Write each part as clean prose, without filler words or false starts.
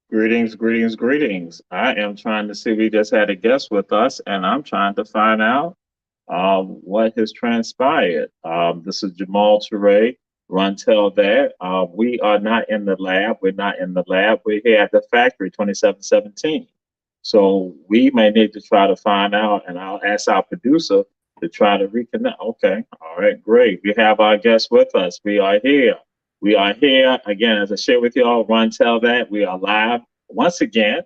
Greetings, greetings, greetings. I am trying to see. We just had a guest with us, and I'm trying to find out what has transpired. This is Jamal Toure. Run tell that. We are not in the lab. We're not in the lab. We're here at the factory, 2717. So we may need to try to find out, and I'll ask our producer to try to reconnect. Okay. All right. Great. We have our guest with us. We are here. We are here again, as I share with you all. Run tell that we are live once again.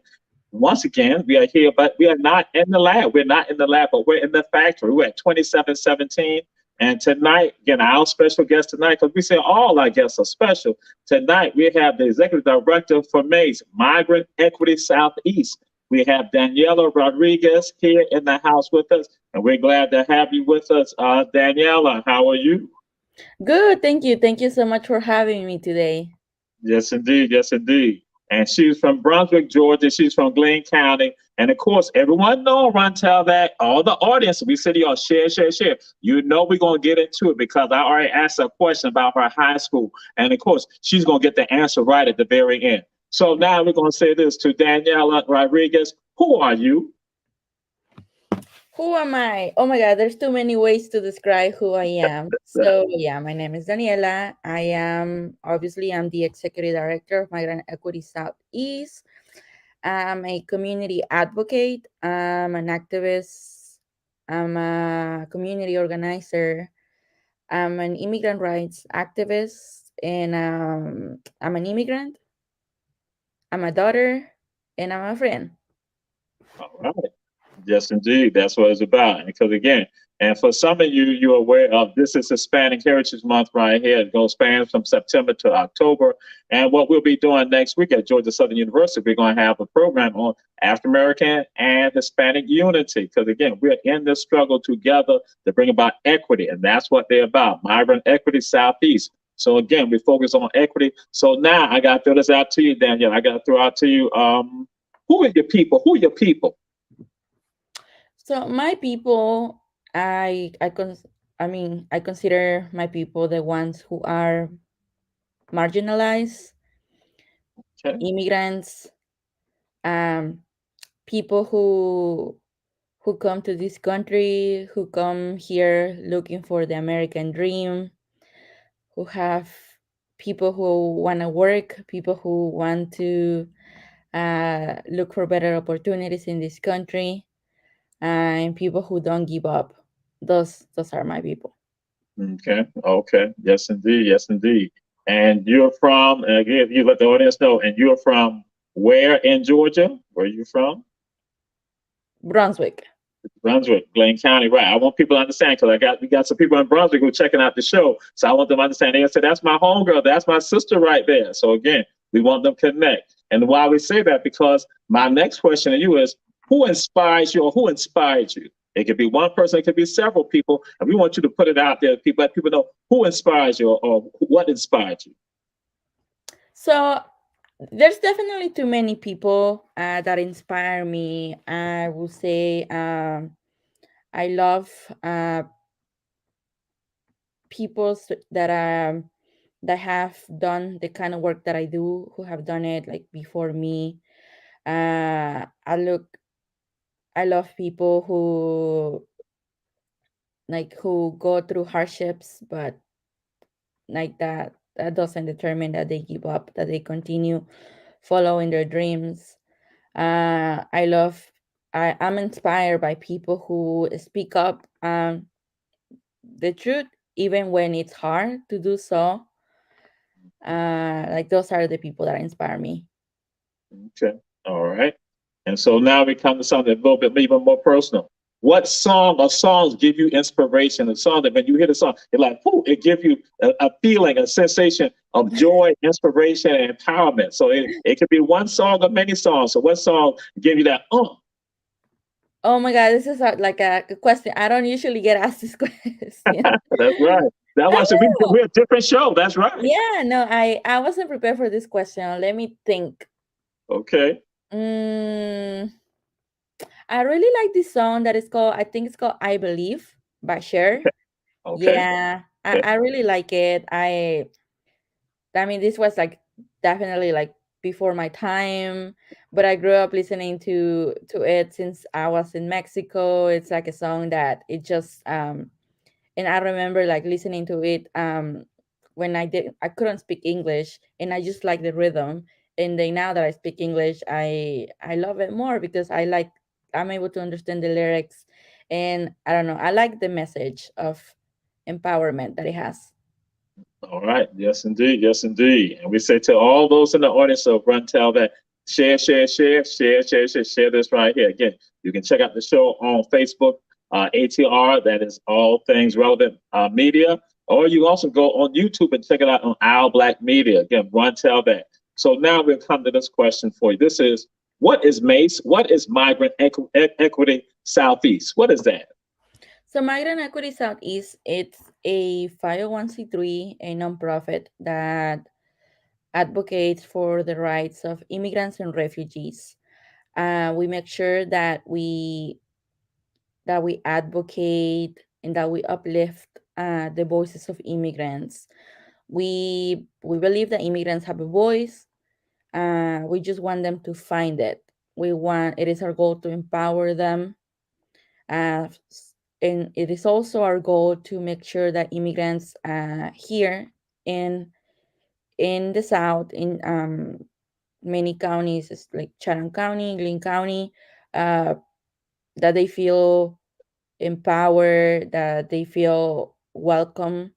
Once again, we are here, but we are not in the lab. We're not in the lab, but we're in the factory. We're at 2717. And tonight, again, our special guest tonight, because we say all our guests are special. Tonight, we have the executive director for MAZE, Migrant Equity Southeast. We have Daniela Rodriguez here in the house with us, and we're glad to have you with us. Daniela, how are you? Good, thank you. Thank you so much for having me today. Yes, indeed. Yes, indeed. And she's from Brunswick, Georgia. She's from Glenn County. And of course, everyone know Rontel that all the audience, we said y'all share, share, share. You know we're gonna get into it because I already asked her a question about her high school. And of course, she's gonna get the answer right at the very end. So now we're gonna say this to Daniela Rodriguez. Who are you? Who am I? Oh my God, there's too many ways to describe who I am. So yeah, my name is Daniela. I'm the executive director of Migrant Equity Southeast. I'm a community advocate. I'm an activist. I'm a community organizer. I'm an immigrant rights activist, and I'm an immigrant. I'm a daughter, and I'm a friend. All right. Yes, indeed. That's what it's about. Because again, and for some of you, you're aware of this is Hispanic Heritage Month right here. It goes spans from September to October. And what we'll be doing next week at Georgia Southern University, we're going to have a program on African American and Hispanic unity. Because again, we're in this struggle together to bring about equity, and that's what they're about. Migrant Equity Southeast. So again, we focus on equity. So now I got to throw this out to you, Daniel. I got to throw out to you. Who are your people? Who are your people? So my people, I consider my people the ones who are marginalized, Okay. immigrants, um, people who come to this country, who come here looking for the American dream, who have people who want to work, people who want to look for better opportunities in this country, and people who don't give up. Those are my people. Okay. Okay. Yes, indeed. Yes, indeed. And you're from, again, you let the audience know, and you're from where in Georgia? Where are you from? Brunswick. Brunswick, Glenn County, right? I want people to understand because we got some people in Brunswick who are checking out the show, so I want them to understand. They say that's my homegirl, that's my sister right there. So again, we want them to connect. And why we say that because my next question to you is, who inspires you or who inspired you? It could be one person, it could be several people, and we want you to put it out there. People let people know who inspires you or what inspired you. So there's definitely too many people that inspire me. I will say I love people that have done the kind of work that I do, who have done it like before me. I look, I love people who go through hardships, but like that doesn't determine that they give up, that they continue following their dreams. I love, I'm inspired by people who speak up the truth even when it's hard to do so. Like those are the people that inspire me. Okay. All right. And so now we come to something a little bit even more personal. What song or songs give you inspiration? A song that when you hear the song, it like, whoo, it gives you a feeling, a sensation of joy, inspiration, and empowerment. So it could be one song or many songs. So what song give you that? Oh, Oh my god, this is like a question. I don't usually get asked this question. that's right. That I was know. we're a different show. That's right. Yeah, no, I wasn't prepared for this question. Let me think. Okay. Mm, I really like this song that is called, I think it's called I Believe by Cher. Okay. Yeah, Okay. I really like it. I mean, this was like definitely like before my time, but I grew up listening to it since I was in Mexico. It's like a song that it just and I remember like listening to it when I couldn't speak English and I just like the rhythm. And then now that I speak English, I love it more because I'm able to understand the lyrics, and I don't know, I like the message of empowerment that it has. All right. Yes, indeed. Yes, indeed. And we say to all those in the audience of Run Tell that share this right here. Again, you can check out the show on Facebook, ATR, that is all things relevant media. Or you also go on YouTube and check it out on Our Black Media. Again, Run Tell that. So now we'll come to this question for you. This is what is MACE? What is Migrant Equity Southeast? What is that? So Migrant Equity Southeast, it's a 501c3, a nonprofit that advocates for the rights of immigrants and refugees. We make sure that we advocate and that we uplift the voices of immigrants. We believe that immigrants have a voice. We just want them to find it. It is our goal to empower them, uh, and it is also our goal to make sure that immigrants here in the south, in many counties, like Chatham County, Glynn County, uh, that they feel empowered, that they feel welcome,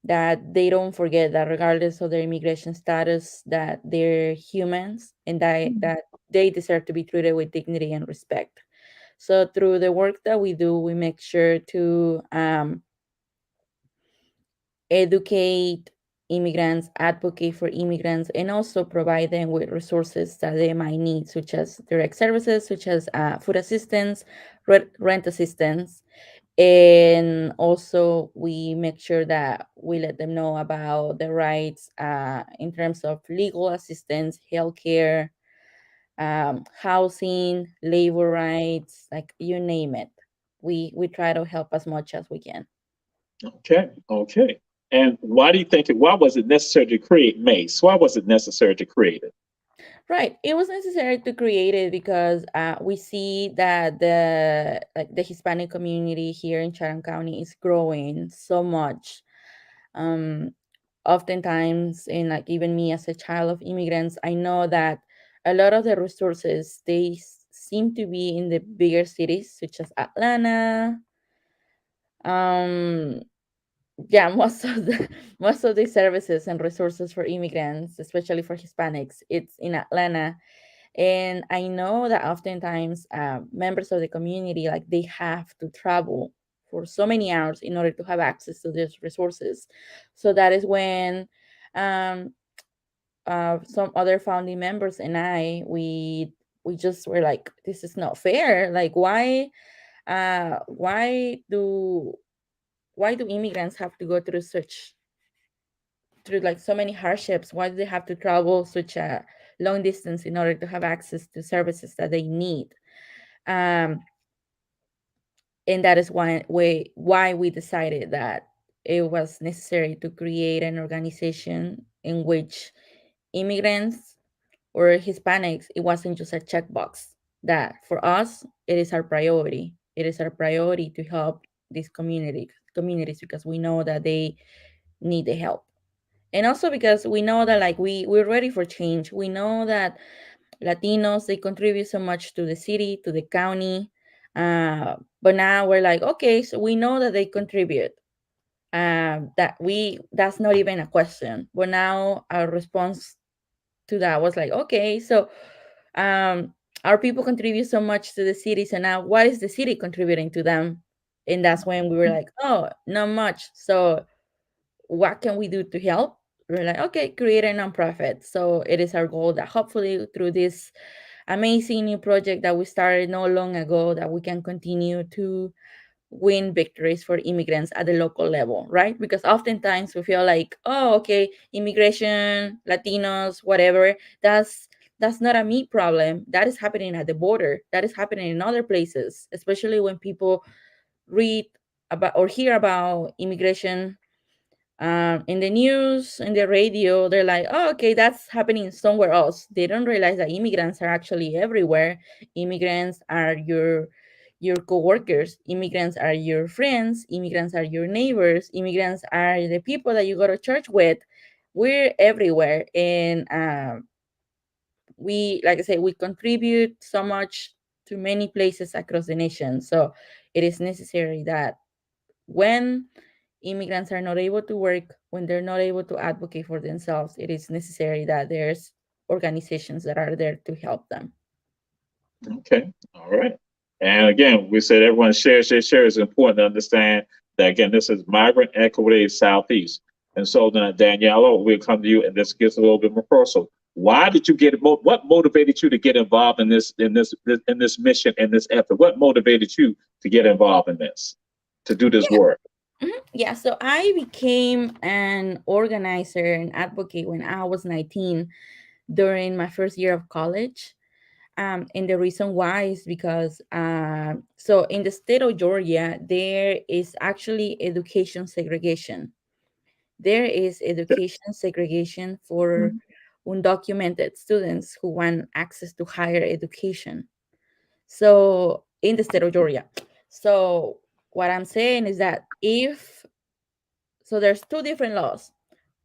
that they don't forget that regardless of their immigration status, that they're humans and that they deserve to be treated with dignity and respect. So through the work that we do, we make sure to educate immigrants, advocate for immigrants, and also provide them with resources that they might need, such as direct services, such as food assistance, rent assistance. And also, we make sure that we let them know about the rights in terms of legal assistance, healthcare, housing, labor rights, like you name it. We try to help as much as we can. Okay, okay. And why do you think it? Why was it necessary to create Mace? Why was it necessary to create it? Right. It was necessary to create it because we see that the Hispanic community here in Chatham County is growing so much. Um, Oftentimes, and like even me as a child of immigrants, I know that a lot of the resources seem to be in the bigger cities, such as Atlanta. Um, yeah, most of the services and resources for immigrants, especially for Hispanics, it's in Atlanta. And I know that oftentimes members of the community, like they have to travel for so many hours in order to have access to these resources. So that is when um, some other founding members and we just were like, this is not fair. Like, uh, why do why do immigrants have to go through like so many hardships? Why do they have to travel such a long distance in order to have access to services that they need? Um, and that is why we decided that it was necessary to create an organization in which immigrants or Hispanics, it wasn't just a checkbox. That for us, it is our priority. It is our priority to help these communities because we know that need the help. And also because we know that like we're ready for change. We know that Latinos, they contribute so much to the city, to the county. But now we're like, okay, so we know that they contribute. That's not even a question. But now our response to that was like, okay, so um, our people contribute so much to the city. So now what is the city contributing to them? And that's when we were like, oh, not much. So what can we do to help? We're like, okay, create a nonprofit. So it is our goal that hopefully through this amazing new project that we started not long ago, that we can continue to win victories for immigrants at the local level, right? Because oftentimes we feel like, oh, okay, immigration, Latinos, whatever, that's not a me problem. That is happening at the border. That is happening in other places, especially when people read about or hear about immigration in the news, in the radio. They're like, oh, okay, that's happening somewhere else. They don't realize that immigrants are actually everywhere. Immigrants are your co-workers. Immigrants are your friends. Immigrants are your neighbors. Immigrants are the people that you go to church with. We're everywhere, and we, like I say, we contribute so much to many places across the nation. So it is necessary that when immigrants are not able to work, when they're not able to advocate for themselves, it is necessary that there's organizations that are there to help them. Okay. All right. And again, we said everyone share. It's important to understand that again, this is Migrant Equity Southeast. And so then Daniela, we'll come to you and this gets a little bit more personal. Why did you get what motivated you to get involved in this mission and this effort? What motivated you to get involved in this, to do this Yeah. work? Yeah, so I became an organizer and advocate when I was 19 during my first year of college. And the reason why is because, so in the state of Georgia, there is actually education segregation. There is education segregation for Mhm. undocumented students who want access to higher education. So in the state of Georgia. So what I'm saying is that if so there's two different laws.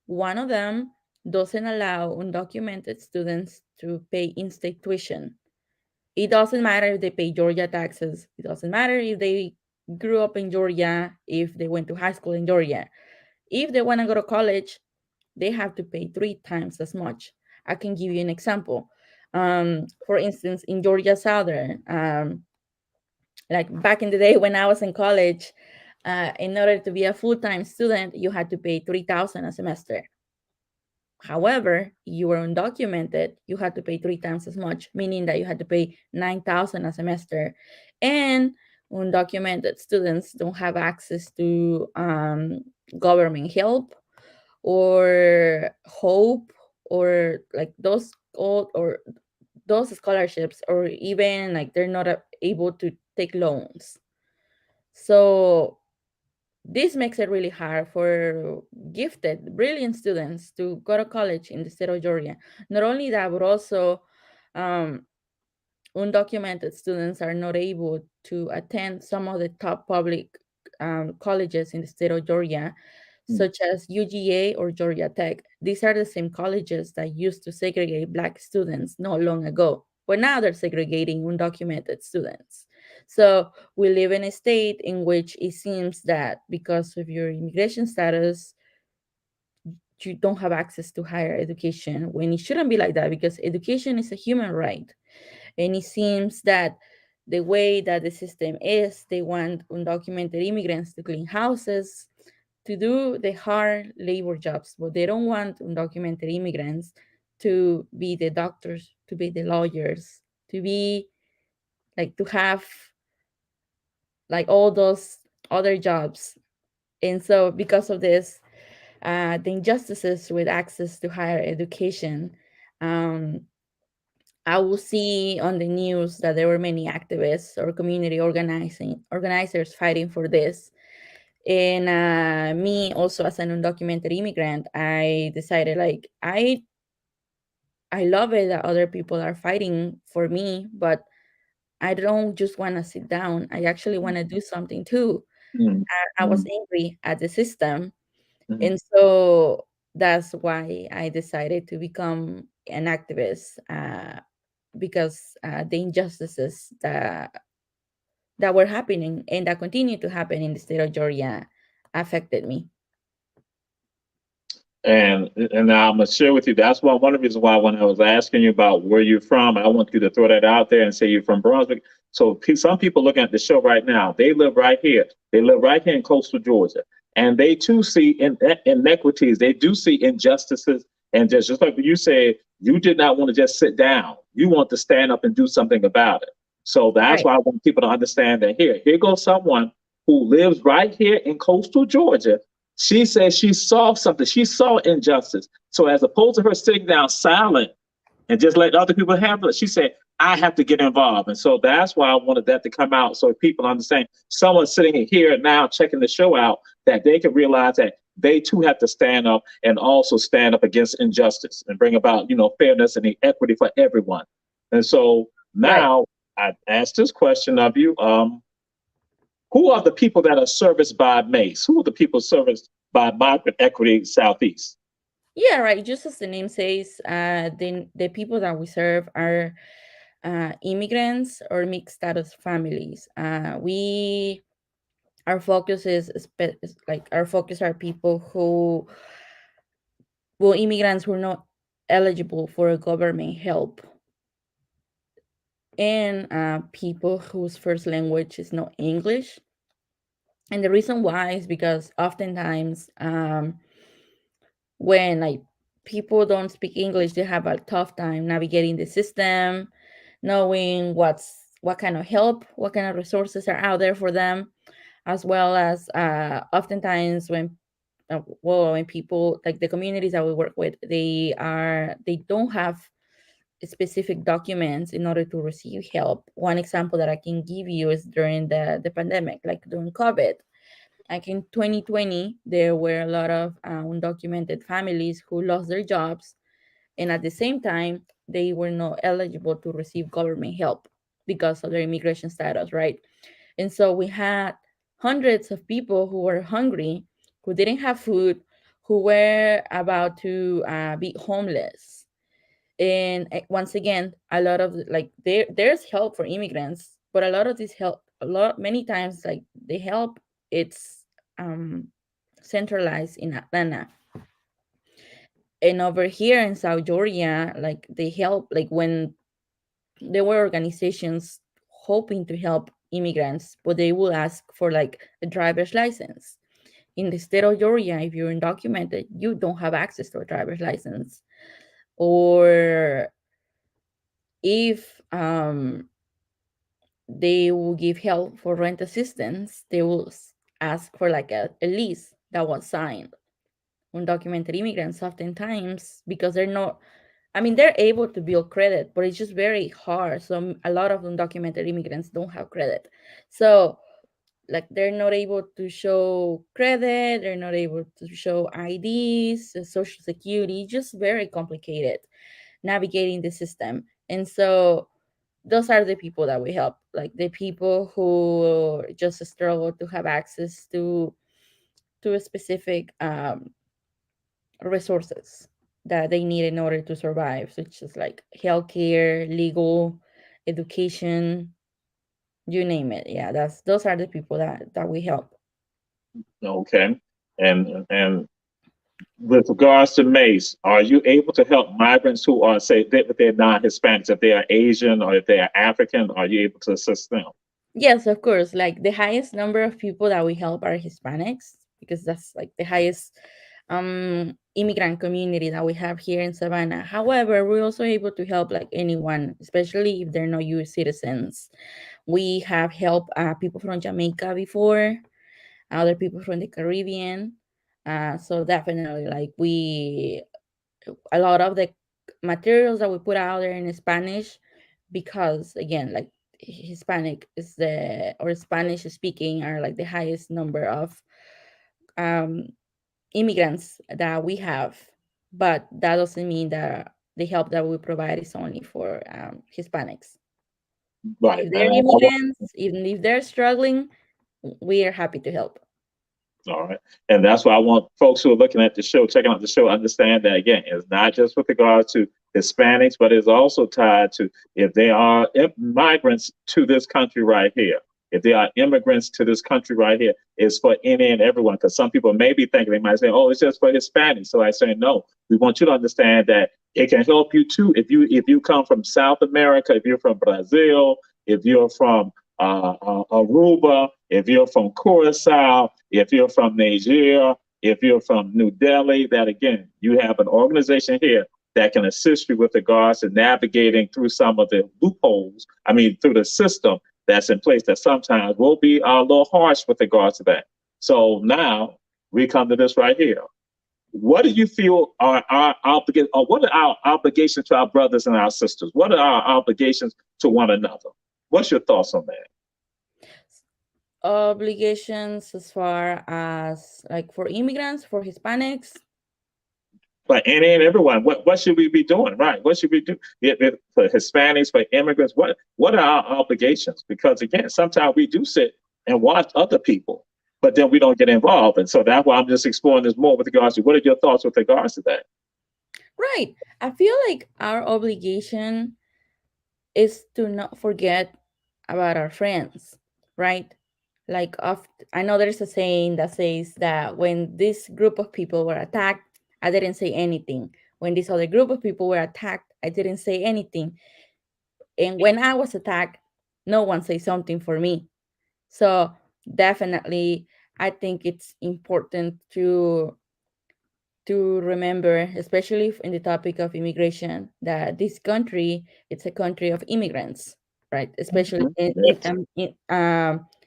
One of them doesn't allow undocumented students to pay in-state tuition. It doesn't matter if they pay Georgia taxes. It doesn't matter if they grew up in Georgia, if they went to high school in Georgia. If they want to go to college, they have to pay 3 times as much. I can give you an example. For instance, in Georgia Southern, like back in the day when I was in college, in order to be a full-time student, you had to pay 3,000 a semester. However, you were undocumented, you had to pay 3 times as much, meaning that you had to pay 9,000 a semester. And undocumented students don't have access to government help or hope or like those old or those scholarships, or even like they're not able to take loans. So this makes it really hard for gifted, brilliant students to go to college in the state of Georgia. Not only that, but also um, undocumented students are not able to attend some of the top public colleges in the state of Georgia, such as UGA or Georgia Tech. These are the same colleges that used to segregate Black students not long ago, but now they're segregating undocumented students. So we live in a state in which it seems that because of your immigration status, you don't have access to higher education, when it shouldn't be like that, because education is a human right. And it seems that the way that the system is, they want undocumented immigrants to clean houses, to do the hard labor jobs, but they don't want undocumented immigrants to be the doctors, to be the lawyers, to be like to have like all those other jobs. And so, because of this, the injustices with access to higher education, um, I will see on the news that there were many activists or community organizing organizers fighting for this. And me also as an undocumented immigrant, I decided like I love it that other people are fighting for me, but I don't just want to sit down. I actually want to do something too. I was Mhm. angry at the system, Mhm. And so that's why I decided to become an activist, because the injustices that were happening and that continue to happen in the state of Georgia affected me. And now I'm gonna share with you. That's why one of the reasons why when I was asking you about where you're from, I want you to throw that out there and say you're from Brunswick. So some people looking at the show right now, they live right here. They live right here in coastal Georgia, and they too see inequities. They do see injustices, and just like you said, you did not want to just sit down. You want to stand up and do something about it. So that's Right, why I want people to understand that here goes someone who lives right here in coastal Georgia. She says she saw something. She saw injustice. So as opposed to her sitting down silent and just let other people handle it, she said, I have to get involved. And so that's why I wanted that to come out so people understand someone sitting here now checking the show out, that they can realize that they too have to stand up and also stand up against injustice and bring about, fairness and equity for everyone. And so right. now I asked this question of you. Who are the people that are serviced by MACE? Who are the people serviced by Migrant Equity Southeast? Yeah, right. Just as the name says, the people that we serve are immigrants or mixed status families. We Our focus is like our focus are people who, well, immigrants who are not eligible for government help, and people whose first language is not English. And the reason why is because oftentimes, when like people don't speak English, they have a tough time navigating the system, knowing what kind of help, what kind of resources are out there for them, as well as oftentimes when people, like the communities that we work with, they don't have specific documents in order to receive help. One example that I can give you is during the pandemic, like during COVID. Like in 2020, there were a lot of undocumented families who lost their jobs, and at the same time, they were not eligible to receive government help because of their immigration status, right? And so we had hundreds of people who were hungry, who didn't have food, who were about to be homeless. And once again, a lot of like there's help for immigrants, but a lot of this help, a lot many times, like the help, it's um centralized in Atlanta. And over here in South Georgia, like they help, like when there were organizations hoping to help immigrants, but they will ask for like a driver's license. In the state of Georgia, if you're undocumented, you don't have access to a driver's license. Or if they will give help for rent assistance, they will ask for like a lease that was signed. Undocumented immigrants oftentimes, because they're not, I mean, they're able to build credit, but it's just very hard. So a lot of undocumented immigrants don't have credit. So like they're not able to show credit, they're not able to show IDs, social security, just very complicated navigating the system. And so those are the people that we help, like the people who just struggle to have access to a specific resources that they need in order to survive, such as like healthcare, legal, education, you name it. Yeah, that's those are the people that we help. Okay. And with regards to MACE, are you able to help migrants who are, say, if they're non-Hispanics, if they are Asian or if they are African, are you able to assist them? Yes, of course. Like the highest number of people that we help are Hispanics, because that's like the highest immigrant community that we have here in Savannah. However, we're also able to help like anyone, especially if they're not US citizens. We have helped people from Jamaica before, other people from the Caribbean. So definitely, like a lot of the materials that we put out there in Spanish, because again, like Hispanic is the or Spanish speaking are like the highest number of um, immigrants that we have, but that doesn't mean that the help that we provide is only for Hispanics. Right. If they're And immigrants, even if they're struggling, we are happy to help. All right. And that's why I want folks who are looking at the show, checking out the show, understand that again, it's not just with regard to Hispanics, but it's also tied to if they are migrants to this country right here. If they are immigrants to this country right here, it's for any and everyone. Because some people may be thinking, they might say, "Oh, it's just for Hispanics." So I say, no. We want you to understand that it can help you too. If you come from South America, if you're from Brazil, if you're from Aruba, if you're from Curacao, if you're from Nigeria, if you're from New Delhi, that again, you have an organization here that can assist you with regards to navigating through some of the loopholes. I mean, through the system that's in place that sometimes will be a little harsh with regards to that. So now we come to this right here. What do you feel are our obligations, or what are our obligations to our brothers and our sisters? What are our obligations to one another? What's your thoughts on that? Obligations as far as like for immigrants, for Hispanics. For any and everyone, what should we be doing? Right? What should we do for Hispanics, for immigrants? What are our obligations? Because again, sometimes we do sit and watch other people, but then we don't get involved, and so that's why I'm just exploring this more with regards to what are your thoughts with regards to that? Right. I feel like our obligation is to not forget about our friends, right? Like, I know there's a saying that says that when this group of people were attacked, I didn't say anything. When this other group of people were attacked, I didn't say anything. And when I was attacked, no one said something for me. So definitely, I think it's important to remember, especially in the topic of immigration, that this country, it's a country of immigrants, right? Especially Mhm. Yes,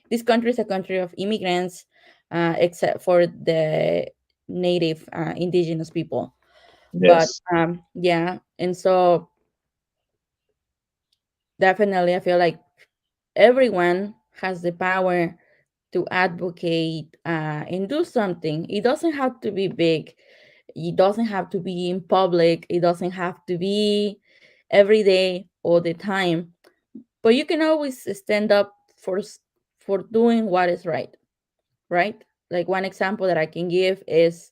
this country is a country of immigrants, except for the native indigenous people. But yes, yeah, and so definitely, I feel like everyone has the power to advocate and do something. It doesn't have to be big. It doesn't have to be in public. It doesn't have to be every day all the time. But you can always stand up for doing what is right, right? Like one example that I can give is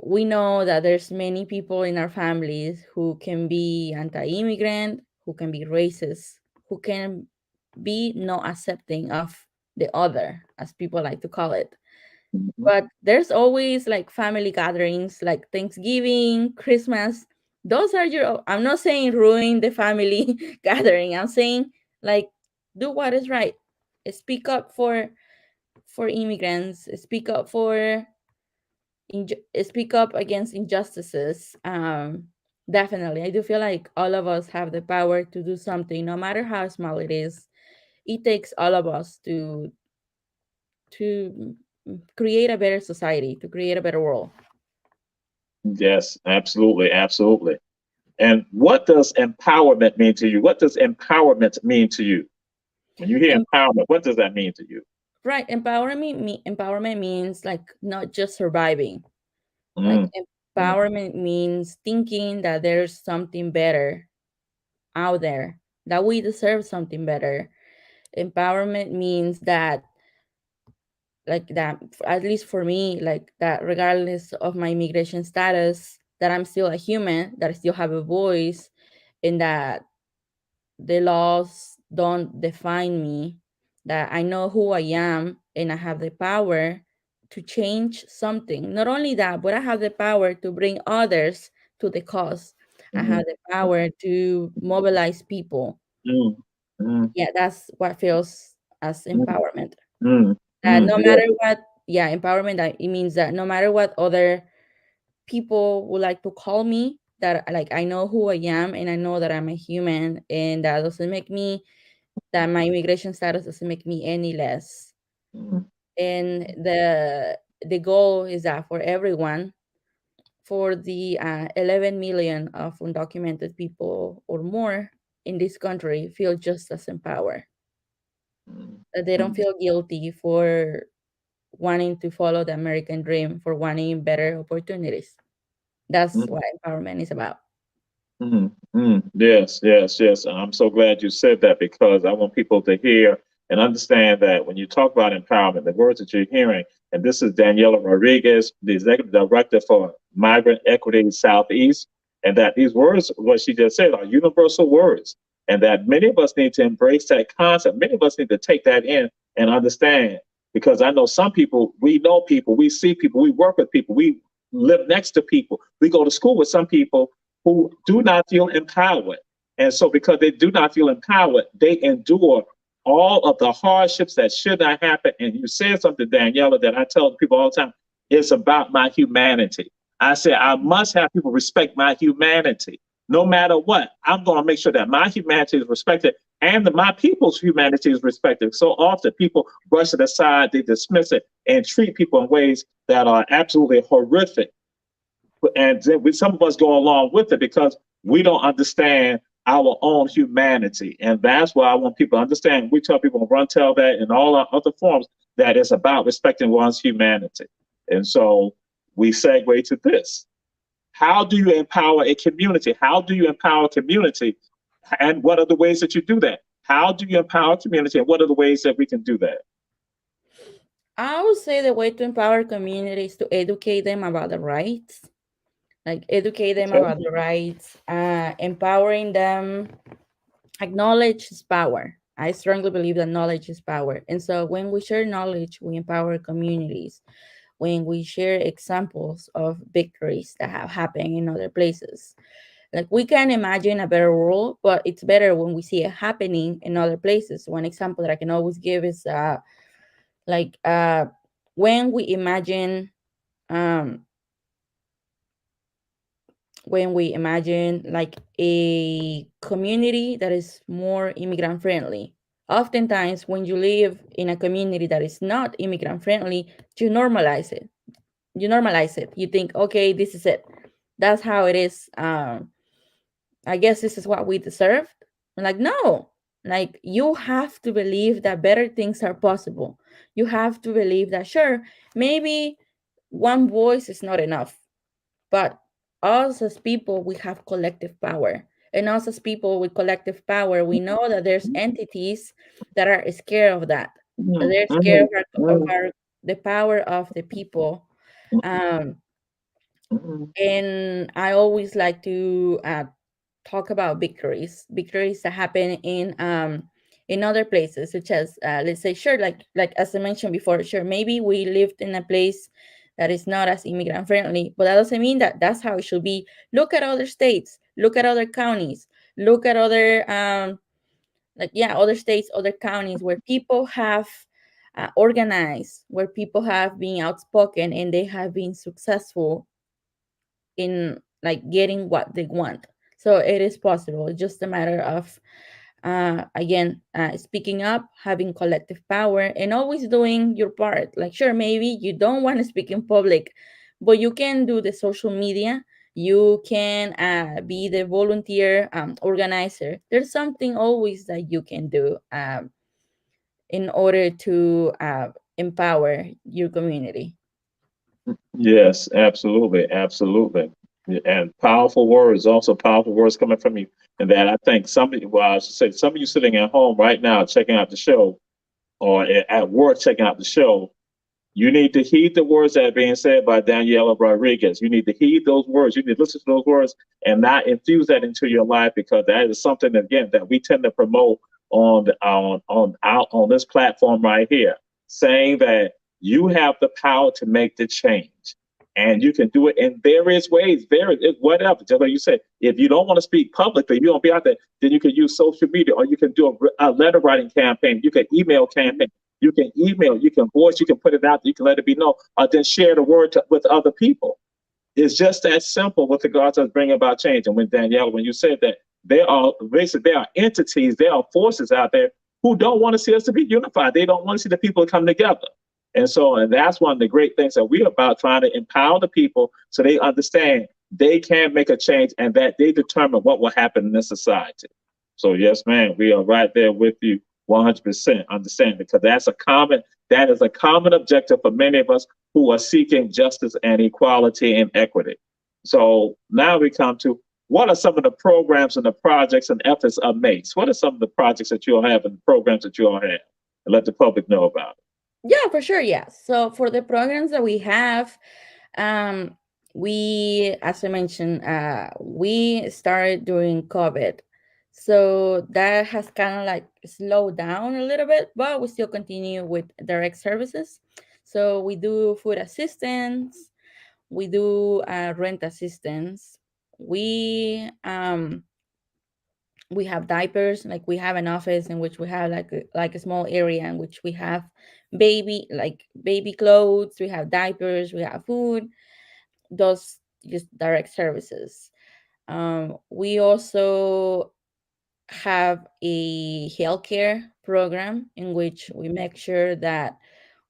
we know that there's many people in our families who can be anti-immigrant, who can be racist, who can be not accepting of the other, as people like to call it. mhm, But there's always like family gatherings like Thanksgiving, Christmas. Those are your, I'm not saying ruin the family gathering. I'm saying like do what is right. Speak up for immigrants, speak up for speak up against injustices. Definitely. I do feel like all of us have the power to do something no matter how small it is. It takes all of us to create a better society, to create a better world. yes, absolutely, absolutely. And what does empowerment mean to you? What does empowerment mean to you? When you hear And empowerment, what does that mean to you? right, empowerment means like not just surviving. Like Mm, mm, empowerment means thinking that there's something better out there, that we deserve something better. Empowerment means that like that at least for me, like that regardless of my immigration status, that I'm still a human, that I still have a voice, and that the laws don't define me, that I know who I am and I have the power to change something. Not only that, but I have the power to bring others to the cause. I mm, have the power to mobilize people. mm, mm, Yeah, that's what feels as mm, empowerment. mm, That mm, no yeah, matter what, yeah, empowerment, that it means that no matter what other people would like to call me, that like I know who I am and I know that I'm a human, and that doesn't make me, that my immigration status doesn't make me any less. mm, And the goal is that for everyone, for the 11 million of undocumented people or more in this country, feel just as empowered. mm, That they don't mm, feel guilty for wanting to follow the American dream, for wanting better opportunities. That's mm, what empowerment is about. Yes, yes, yes. I'm so glad you said that because I want people to hear and understand that when you talk about empowerment, the words that you're hearing And this is Daniela Rodriguez, the executive director for Migrant Equity Southeast. And that these words, what she just said, are universal words. And that many of us need to embrace that concept. Many of us need to take that in and understand. Because I know some people, we see people, we work with people, we live next to people, we go to school with some people who do not feel empowered. And so, because they do not feel empowered, they endure all of the hardships that should not happen. And you said something, Daniela, that I tell people all the time, it's about my humanity. I say I must have people respect my humanity. No matter what, I'm going to make sure that my humanity is respected and that my people's humanity is respected. So often people brush it aside, they dismiss it, and treat people in ways that are absolutely horrific. And then some of us go along with it because we don't understand our own humanity. And that's why I want people to understand. We tell people on Run Tell That and all our other forms that it's about respecting one's humanity. And so we segue to this. How do you empower a community? How do you empower community? And what are the ways that you do that? How do you empower community? And what are the ways that we can do that? I would say the way to empower communities to educate them about the rights, like educate them Okay. about the rights, empowering them. Like knowledge is power. I strongly believe that knowledge is power. And so when we share knowledge, we empower communities. When we share examples of victories that have happened in other places, like we can imagine a better world, but it's better when we see it happening in other places. One example that I can always give is like when we imagine um when we imagine like a community that is more immigrant friendly. Oftentimes when you live in a community that is not immigrant friendly, you normalize it. You think, okay, this is it, that's how it is. I guess this is what we deserve. Like, no, like you have to believe that better things are possible. You have to believe that, sure, maybe one voice is not enough, but us as people, we have collective power. And us as people with collective power, we know that there's entities that are scared of that. That Mhm, they're scared mhm, mhm, the power of the people. Um, mhm, and I always like to talk about victories that happen in other places, such as let's say, sure, like as I mentioned before, sure, maybe we lived in a place that is not as immigrant friendly, but that doesn't mean that that's how it should be. Look at other states, look at other counties, look at other other states, other counties where people have organized, where people have been outspoken and they have been successful in like getting what they want. So it is possible. It's just a matter of speaking up, having collective power, and always doing your part. Like, sure, maybe you don't want to speak in public, but you can do the social media. You can be the volunteer organizer. There's something always that you can do in order to empower your community. Yes, absolutely, absolutely. Yeah, and powerful words, also powerful words coming from you. And that I think somebody, well, I should say, some of you sitting at home right now checking out the show or at work checking out the show, you need to heed the words that are being said by Daniela Rodriguez. You need to heed those words. You need to listen to those words and not infuse that into your life because that is something again that we tend to promote on this platform right here, saying that you have the power to make the change. And you can do it in various ways, whatever. Just like you said, if you don't want to speak publicly, you don't be out there, then you can use social media or you can do a letter writing campaign. You can email campaign. You can email, you can voice, you can put it out, you can let it be known, or then share the word with other people. It's just that simple with regards to bringing about change. And when Danielle, when you said that there are entities, there are forces out there who don't want to see us to be unified. They don't want to see the people come together. And that's one of the great things that we're about trying to empower the people so they understand they can make a change and that they determine what will happen in this society. So yes, man, we are right there with you 100% understand because that is a common objective for many of us who are seeking justice and equality and equity. So now we come to what are some of the programs and the projects and efforts of MACE? What are some of the projects that you'll have and the programs that you'll have? And let the public know about it. Yeah, for sure. Yes. So for the programs that we have, um, we, as I mentioned, we started during COVID, so that has kind of like slowed down a little bit, but we still continue with direct services. So we do food assistance, we do rent assistance, we have diapers, like we have an office in which we have like a small area in which we have baby clothes, we have diapers, we have food, those just direct services. We also have a healthcare program in which we make sure that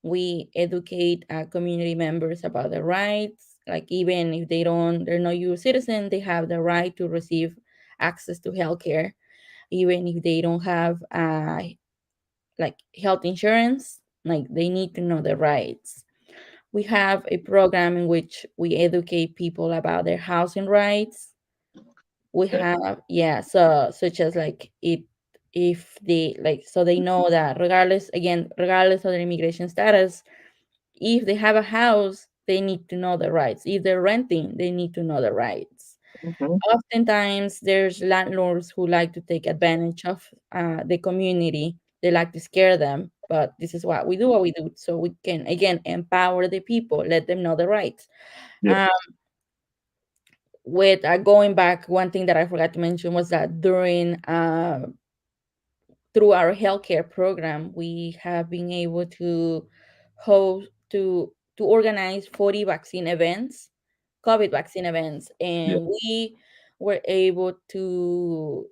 we educate community members about their rights, like even if they're not U.S. citizen, they have the right to receive access to healthcare even if they don't have like health insurance, like they need to know the rights. We have a program in which we educate people about their housing rights. We Okay. have, yeah, so such as like it if they like, so they know that regardless of their immigration status, if they have a house, they need to know the rights. If they're renting, they need to know the rights. Mm-hmm. Oftentimes, there's landlords who like to take advantage of the community. They like to scare them, but this is what we do, so we can again empower the people, let them know the rights. Yeah. Uh, with going back, one thing that I forgot to mention was that during through our healthcare program, we have been able to host to organize 40 vaccine events, COVID vaccine events, Yeah. and we were able to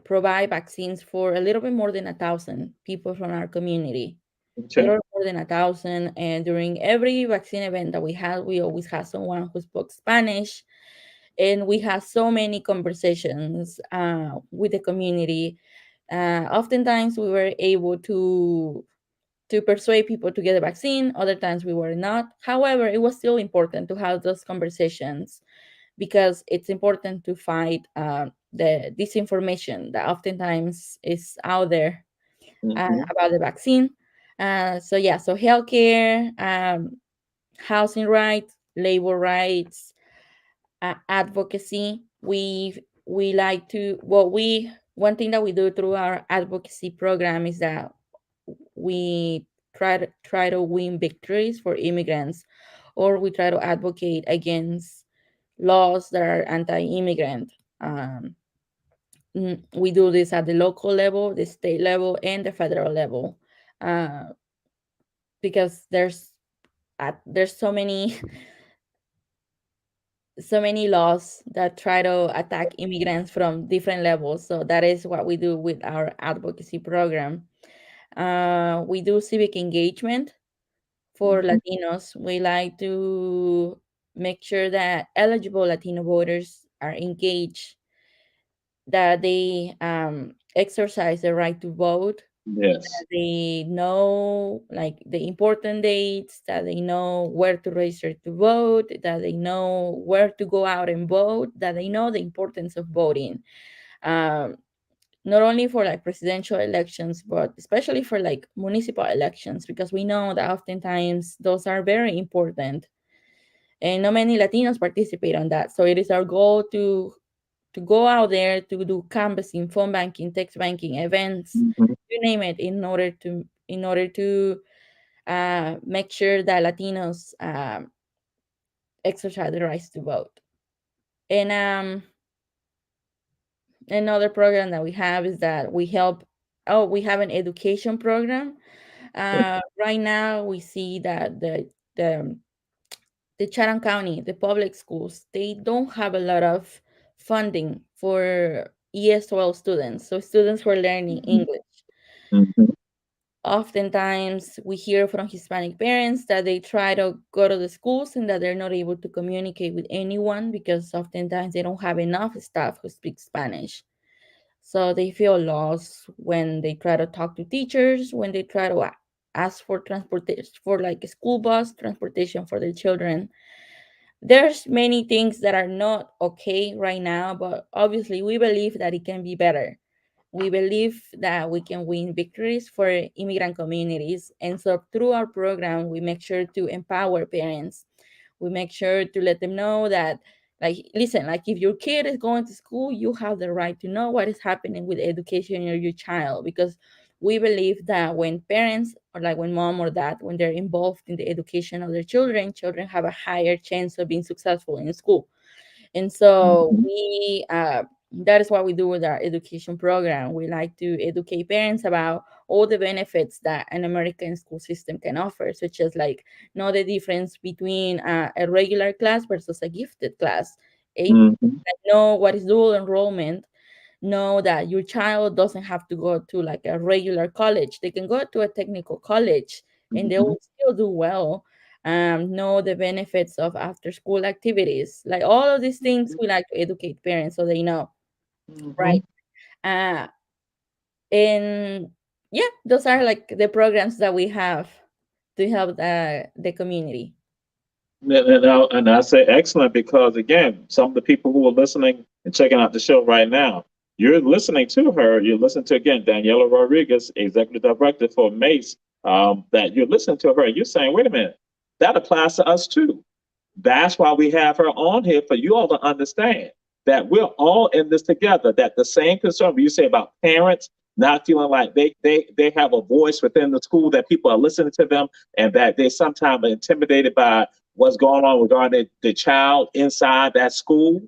provide vaccines for a little bit more than 1,000 people from our community. A Okay. little more than 1,000. And during every vaccine event that we had, we always had someone who spoke Spanish. And we had so many conversations with the community. Oftentimes, we were able to persuade people to get a vaccine. Other times, we were not. However, it was still important to have those conversations because it's important to fight the disinformation that oftentimes is out there Mm-hmm. about the vaccine. So yeah, so healthcare, housing rights, labor rights, advocacy. We like to we one thing that we do through our advocacy program is that we try to win victories for immigrants, or we try to advocate against laws that are anti-immigrant. Um, we do this at the local level, the state level, and the federal level, uh, because there's so many so many laws that try to attack immigrants from different levels. So that is what we do with our advocacy program. We do civic engagement for Mm-hmm. Latinos. We like to make sure that eligible Latino voters are engaged, that they exercise the right to vote, Yes. they know like the important dates, that they know where to register to vote, that they know where to go out and vote, that they know the importance of voting. Um, Not only for like presidential elections, but especially for like municipal elections, because we know that oftentimes those are very important and not many Latinos participate on that. So it is our goal to go out there to do canvassing, phone banking, text banking, events, Mm-hmm. you name it, in order to make sure that Latinos exercise the rights to vote. And another program that we have is that we help. Oh, we have an education program. Right now, we see that the Chatham County, the public schools, they don't have a lot of funding for ESOL students, so students who are learning English. Mm-hmm. Oftentimes, we hear from Hispanic parents that they try to go to the schools and that they're not able to communicate with anyone because oftentimes they don't have enough staff who speak Spanish. So they feel lost when they try to talk to teachers, when they try to ask for transportation, for like a school bus transportation for their children. There's many things that are not okay right now, but obviously we believe that it can be better. we believe that we can win victories for immigrant communities. And so through our program, we make sure to empower parents. We make sure to let them know that, like, listen, like if your kid is going to school, you have the right to know what is happening with education of your child, because we believe that when parents, or like when mom or dad, when they're involved in the education of their children, children have a higher chance of being successful in school. And so Mhm. we that is what we do with our education program. We like to educate parents about all the benefits that an American school system can offer, such as like know the difference between a regular class versus a gifted class, a, Mhm. know what is dual enrollment, know that your child doesn't have to go to like a regular college. They can go to a technical college and they Mhm. will still do well. Know the benefits of after school activities. Like all of these things, we like to educate parents so they know, right? Mhm. Uh, and yeah, those are like the programs that we have to help the community. And I say excellent because again, some of the people who are listening and checking out the show right now, you're listening to her. You're listening to again Daniela Rodriguez, executive director for MACE. That you're listening to her. You're saying, wait a minute, that applies to us too. That's why we have her on here for you all to understand that we're all in this together. That the same concern you say about parents not feeling like they have a voice within the school, that people are listening to them, and that they sometimes are intimidated by what's going on regarding the child inside that school.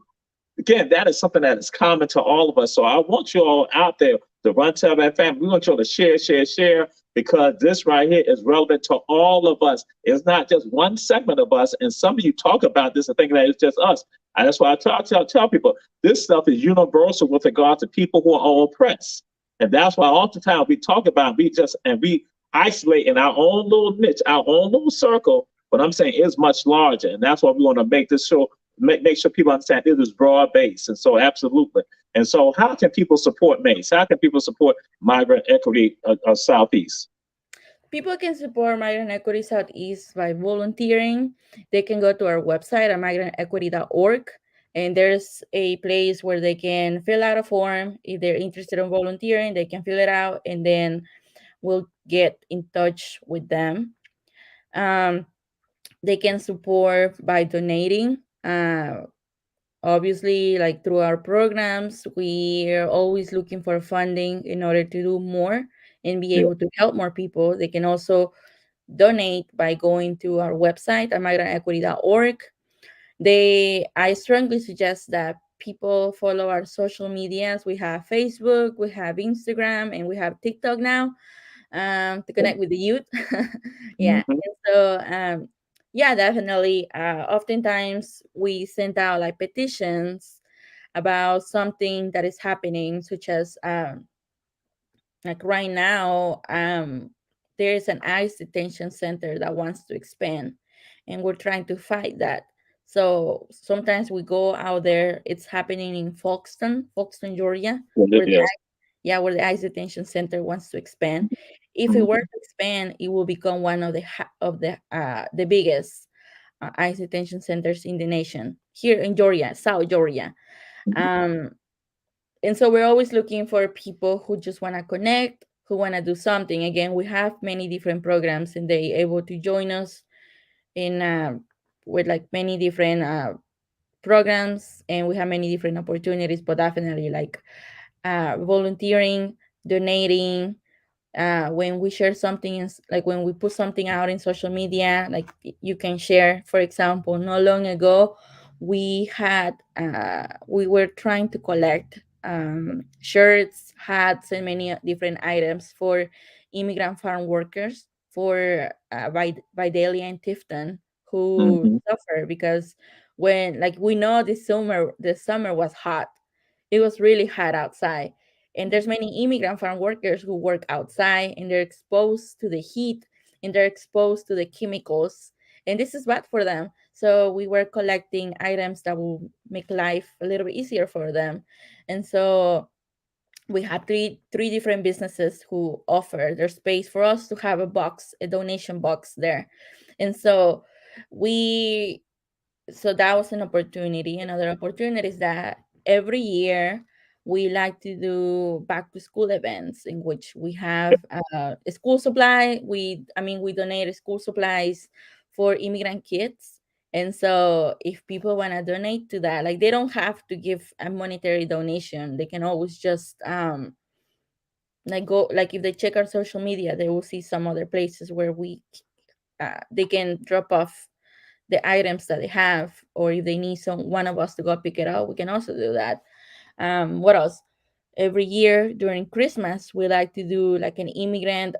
Again, that is something that is common to all of us. So I want you all out there to run tell that family. We want you all to share, share, share, because this right here is relevant to all of us. It's not just one segment of us. And some of you talk about this and think that it's just us. And that's why I tell people this stuff is universal with regard to people who are oppressed. And that's why oftentimes we talk about we isolate in our own little niche, our own little circle. But I'm saying it's much larger. And that's why we want to make this show make sure people understand it is broad based. And so, absolutely. And so, how can people support MACE? How can people support Migrant Equity Southeast? People can support Migrant Equity Southeast by volunteering. They can go to our website at migrantequity.org, and there's a place where they can fill out a form. If they're interested in volunteering, they can fill it out, and then we'll get in touch with them. Um, they can support by donating. Obviously, like through our programs, we are always looking for funding in order to do more and be Yeah. able to help more people. They can also donate by going to our website at migrantequity.org. I strongly suggest that people follow our social medias. We have Facebook, we have Instagram, and we have TikTok now, to connect with the youth. Yeah. Mm-hmm. And so, yeah, definitely. Oftentimes we send out like petitions about something that is happening, such as like right now, there is an ICE detention center that wants to expand, and we're trying to fight that. So sometimes we go out there. It's happening in Folkestone, Georgia, Well, where yes. where the ICE detention center wants to expand. If it were Mm-hmm. to expand, it will become one of the biggest ICE detention centers in the nation here in Georgia, South Georgia. Um, and so we're always looking for people who just want to connect, who want to do something. Again, we have many different programs, and they able to join us in with like many different programs, and we have many different opportunities. But definitely, like volunteering, donating, when we share something like when we put something out in social media, like you can share. For example, not long ago we were trying to collect shirts, hats, and many different items for immigrant farm workers, for Vidalia and Tifton, who Mm-hmm. suffer because when, like, we know the summer was hot. It was really hot outside, and there's many immigrant farm workers who work outside, and they're exposed to the heat, and they're exposed to the chemicals, and this is bad for them. So we were collecting items that will make life a little bit easier for them. And so we had three different businesses who offer their space for us to have a donation box there. And so we so that was an opportunity. Another opportunity is that every year We like to do back to school events in which we have school supply. We donate school supplies for immigrant kids. And so if people want to donate to that, like they don't have to give a monetary donation. They can always just like go, like if they check our social media, they will see some other places where they can drop off the items that they have, or if they need one of us to go pick it up, we can also do that. What else? Every year during Christmas, we like to do like an immigrant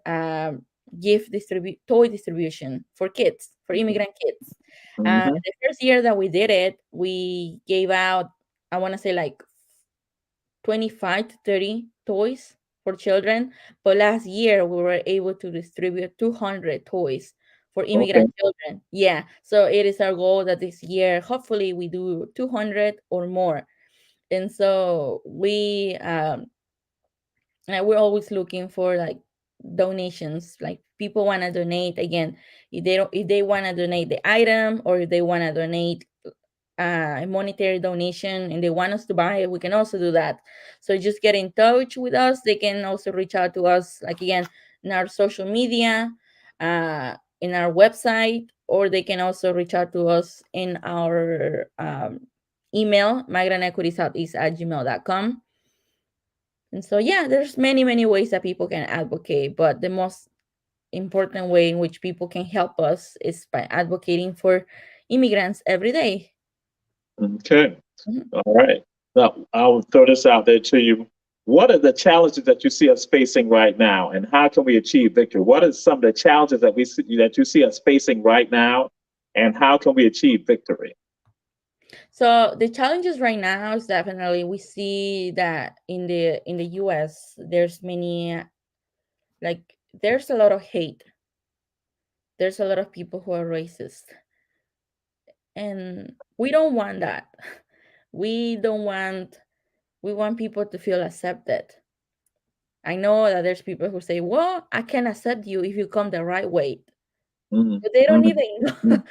toy distribution for kids, for immigrant kids. Mm-hmm. The first year that we did it, we gave out, I want to say like 25 to 30 toys for children. But last year, we were able to distribute 200 toys for Okay. immigrant children. Yeah. So it is our goal that this year, hopefully, we do 200 or more. And so we're always looking for like donations, like people want to donate. Again, if they want to donate the item, or if they want to donate a monetary donation and they want us to buy it, we can also do that. So just get in touch with us. They can also reach out to us, like again, in our social media, in our website, or they can also reach out to us in our email, migrantequitysoutheast@gmail.com. And so, yeah, there's many ways that people can advocate, but the most important way in which people can help us is by advocating for immigrants every day. Okay. Mhm. All right. Now, I'll throw this out there to you. What are the challenges that you see us facing right now, and how can we achieve victory? What are some of the challenges that you see us facing right now, and how can we achieve victory? So the challenges right now is definitely, we see that in the US there's many, like there's a lot of hate. There's a lot of people who are racist, and we don't want that. We don't want we want people to feel accepted. I know that there's people who say, "Well, I can accept you if you come the right way." Mm, But they don't mm, even know.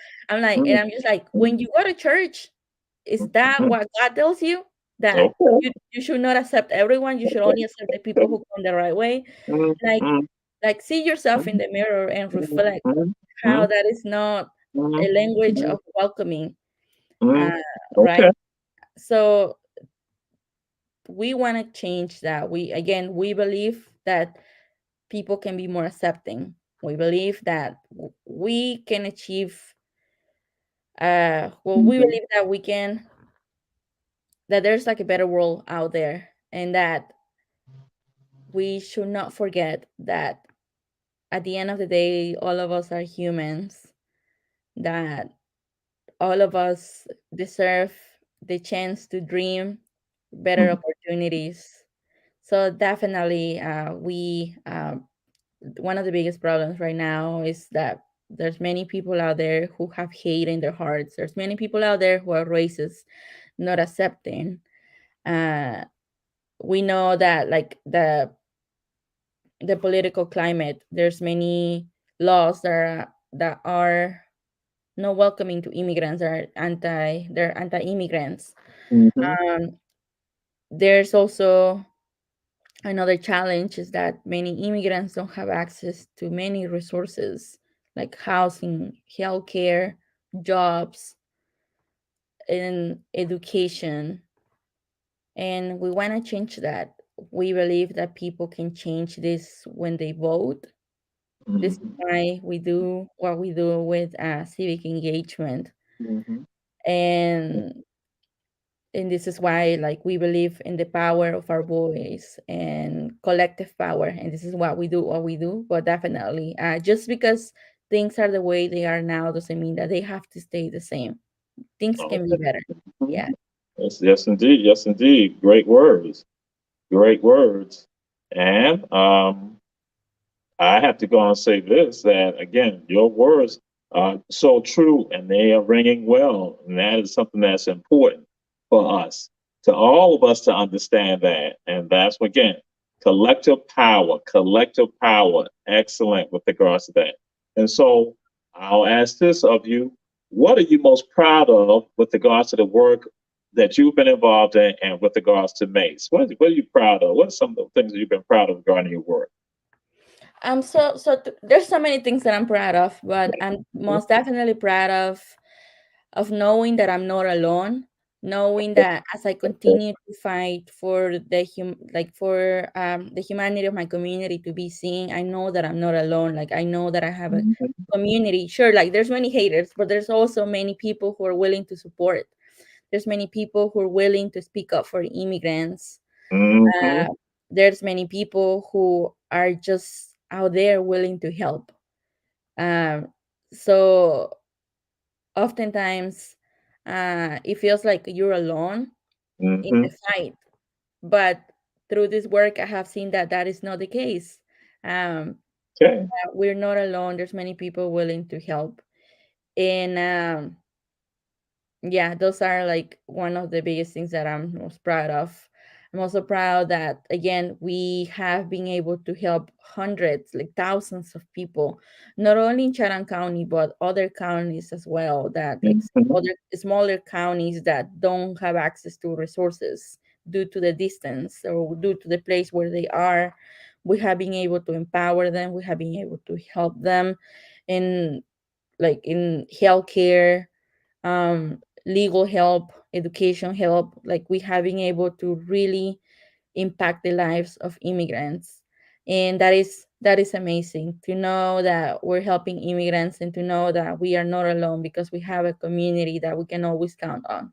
mm, I'm just like, mm, when you go to church, is that mm. what God tells you? That Okay. you should not accept everyone, you should only accept the people who come the right way. Mm, Like mm, like see yourself in mm, the mirror and mm, reflect mm, how mm, that is not mm, a language mm, of welcoming. mm. Uh, Okay. right. So we want to change that. We believe that people can be more accepting. We believe that we can achieve we Mhm, believe that there's like a better world out there, and that we should not forget that at the end of the day, all of us are humans, that all of us deserve the chance to dream better mhm, opportunities. So definitely, we one of the biggest problems right now is that there's many people out there who have hate in their hearts. There's many people out there who are racist, not accepting. Uh, we know that like the political climate, there's many laws that are not welcoming to immigrants, they're anti-immigrants. mhm, Um, there's also another challenge is that many immigrants don't have access to many resources like housing, healthcare, jobs, and education. And we want to change that. We believe that people can change this when they vote. This is mhm, why we do what we do with civic engagement. mhm. And and this is why, like, we believe in the power of our voice and collective power, and this is what we do. But definitely, just because things are the way they are now doesn't mean that they have to stay the same. Things can be Okay. better. Mhm. Yeah. Yes, yes, indeed. Yes, indeed. Great words. Great words. And I have to go and say this that again, your words are so true and they are ringing well. And that is something that's important for us, to all of us to understand that. And that's again, collective power, excellent with regards to that. And so I'll ask this of you: what are you most proud of with regards to the work that you've been involved in, and with regards to Mace? What are you proud of? What are some of the things that you've been proud of regarding your work? There's so many things that I'm proud of, but I'm most definitely proud of knowing that I'm not alone, knowing that as I continue to fight for the humanity of my community to be seen, I know that I'm not alone. Like I know that I have a Mm-hmm. community. Sure, like there's many haters, but there's also many people who are willing to support. There's many people who are willing to speak up for immigrants. Mm-hmm. Uh, there's many people who are just out there willing to help. Um, so oftentimes it feels like you're alone in Mm-hmm. the fight, but through this work I have seen that that is not the case. um, Okay. we're not alone. There's many people willing to help, and yeah, those are like one of the biggest things that I'm most proud of. I'm also proud that again we have been able to help hundreds, like thousands of people, not only in Chatham County but other counties as well. That like Mm-hmm. other smaller counties that don't have access to resources due to the distance or due to the place where they are. We have been able to empower them. We have been able to help them in in healthcare, legal help, education help. Like we have been able to really impact the lives of immigrants, and that is amazing to know that we're helping immigrants and to know that we are not alone because we have a community that we can always count on.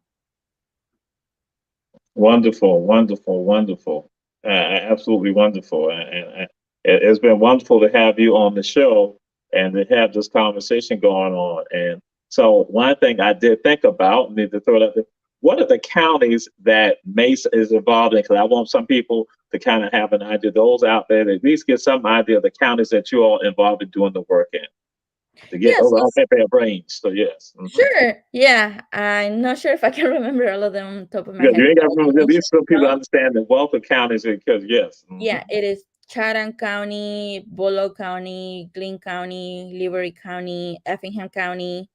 Wonderful, wonderful, wonderful. Absolutely wonderful. It's been wonderful to have you on the show and to have this conversation going on. And so, one thing I did think about, need to throw it out there, what are the counties that Mace is involved in? Because I want some people to kind of have an idea, those out there, to at least get some idea of the counties that you all involved in doing the work in, to get Yes, over yes, a range. So, yes. sure. Yeah, I'm not sure if I can remember all of them on top of my Yeah, head, you ain't but got I to can remember, at mention least some people some. understand the wealth of counties because, yes. Yeah, it is Chatham County, Bolo County, Glynn County, Liberty County, Effingham County.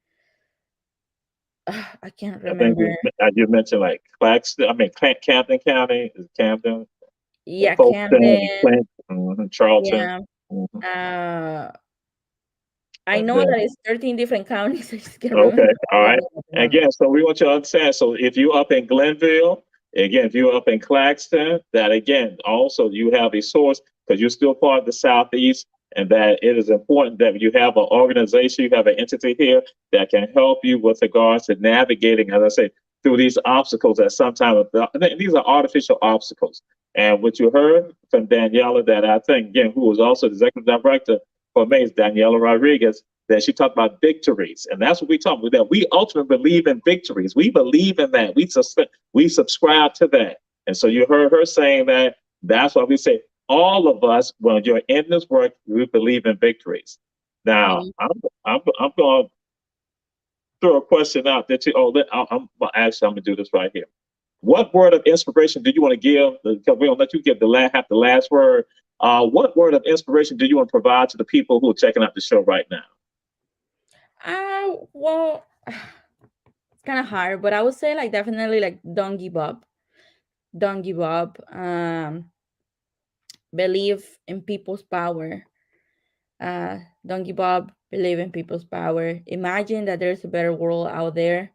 I can't I think remember. you mentioned like Claxton, I mean, Camden County, is Camden, Yeah, Folkestone, Camden. Clint, Charlton. Yeah. Mhm. Uh, I And know then that it's 13 different counties. I just can't remember okay, all all of right. them at the moment. Again, so we want you to understand. So if you're up in Glenville, again, if you're up in Claxton, that again, also you have a source because you're still part of the Southeast, and that it is important that you have an organization, you have an entity here that can help you with regards to navigating, as I say, through these obstacles that sometimes these are artificial obstacles. And what you heard from Daniela, that I think again, who was also the executive director for Maze, Daniela Rodriguez, that she talked about victories, and that's what we talk about. That we ultimately believe in victories. We believe in that. We subscribe to that. And so you heard her saying that. That's why we say all of us, when you're in this work, we believe in victories. Now, Hmm. I'm going to throw a question out that you. Oh, well, actually, I'm going to do this right here. What word of inspiration do you want to give? Because we don't let you give have the last word. What word of inspiration do you want to provide to the people who are checking out the show right now? Well, it's kind of hard, but I would say like definitely like don't give up. Don't give up. Believe in people's power. Don't give up. Believe in people's power. Imagine that there's a better world out there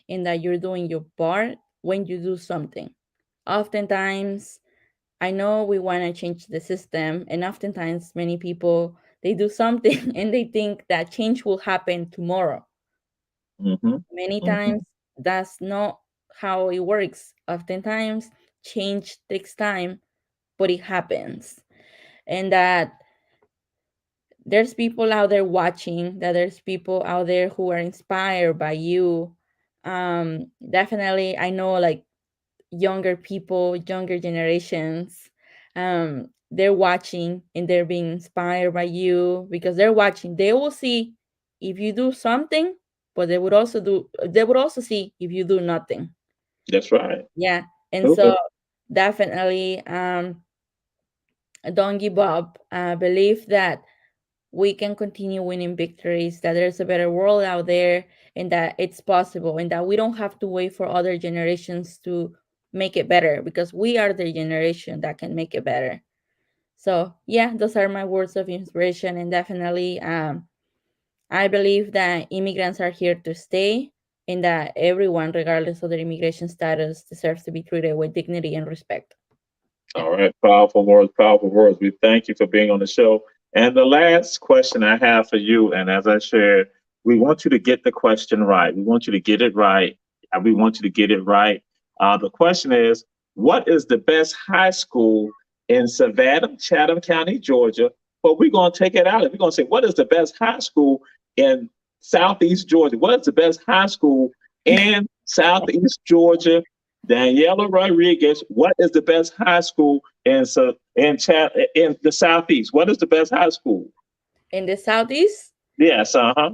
and that you're doing your part when you do something. Oftentimes, I know we want to change the system, and oftentimes, many people they do something and they think that change will happen tomorrow. Mm-hmm. Many Mm-hmm. times, that's not how it works. Oftentimes, change takes time, but it happens. And that there's people out there watching, that there's people out there who are inspired by you. Definitely, I know like younger people, younger generations, they're watching and they're being inspired by you because they're watching. They will see if you do something, but they would also see if you do nothing. That's right. Yeah. And Super. so definitely don't give up. Believe that we can continue winning victories, that there's a better world out there, and that it's possible, and that we don't have to wait for other generations to make it better, because we are the generation that can make it better. So yeah, those are my words of inspiration, and definitely I believe that immigrants are here to stay, and that everyone, regardless of their immigration status, deserves to be treated with dignity and respect. Yeah. All right, powerful words, powerful words. We thank you for being on the show. And the last question I have for you, and as I shared, we want you to get the question right. We want you to get it right. We want you to get it right. The question is, what is the best high school in Savannah, Chatham County, Georgia? But we're going to take it out and we're going to say, what is the best high school in Southeast Georgia? What is the best high school in Southeast Georgia? Daniela Rodriguez, what is the best high school in the Southeast? What is the best high school? In the Southeast, Yes, uh-huh.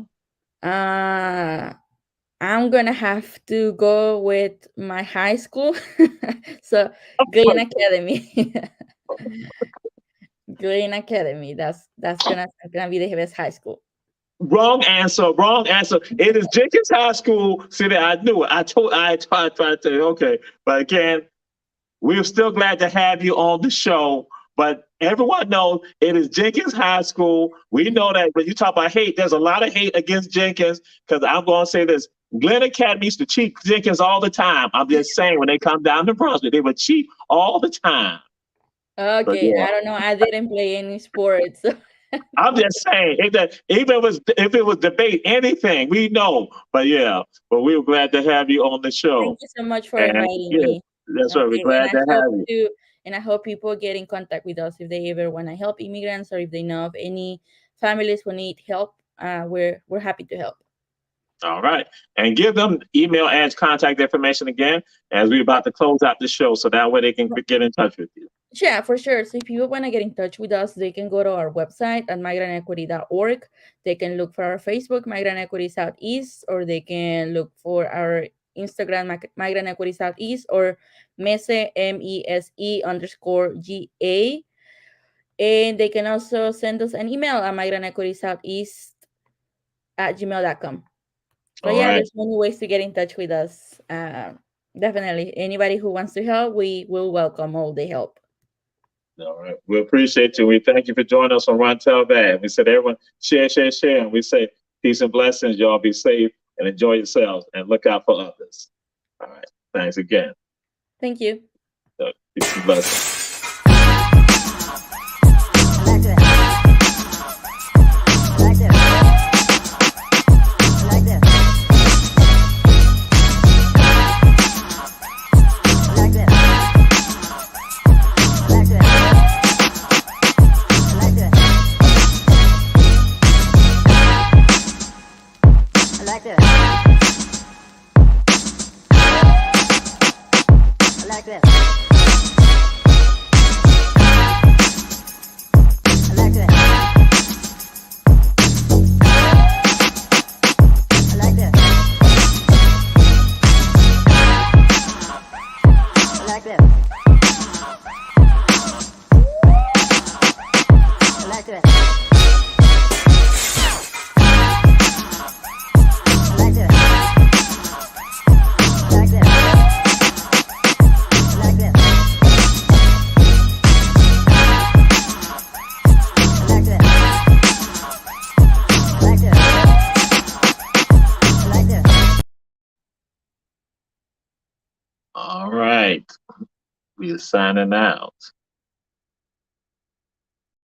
uh, I'm gonna have to go with my high school. So Glen Academy. Glen Academy. That's gonna be the best high school. Wrong answer. Wrong answer. It is Jenkins High School. See that I knew it. I tried to tell you, okay. But again, we're still glad to have you on the show. But everyone knows it is Jenkins High School. We know that when you talk about hate, there's a lot of hate against Jenkins. Because I'm going to say this: Glen Academy used to cheat Jenkins all the time. I'm just saying, when they come down to Brunswick, they would cheat all the time. But Okay, yeah, I don't know. I didn't play any sports. I'm just saying, even if it was debate anything, we know. But yeah, but we were glad to have you on the show. Thank you so much for And inviting yeah, me. that's right. We're Okay, and glad I to hope have you. to, and I hope people get in contact with us if they ever want to help immigrants, or if they know of any families who need help. We're happy to help. All right. And give them email and contact information again as we're about to close out the show so that way they can get in touch with you. Yeah, for sure. So if people want to get in touch with us, they can go to our website at migrantequity.org. They can look for our Facebook, Migrant Equity Southeast, or they can look for our Instagram, Migrant Equity Southeast, or MESE, MESE_GA. And they can also send us an email at migrantequitysoutheast@gmail.com. So All yeah, right. there's many ways to get in touch with us. Definitely, anybody who wants to help, we will welcome all the help. All right. We appreciate you. We thank you for joining us on Run Tell That. We said, everyone, share, share, share. And we say, peace and blessings. Y'all be safe and enjoy yourselves and look out for others. All right. Thanks again. Thank you. Peace and blessings. All right. We're signing out.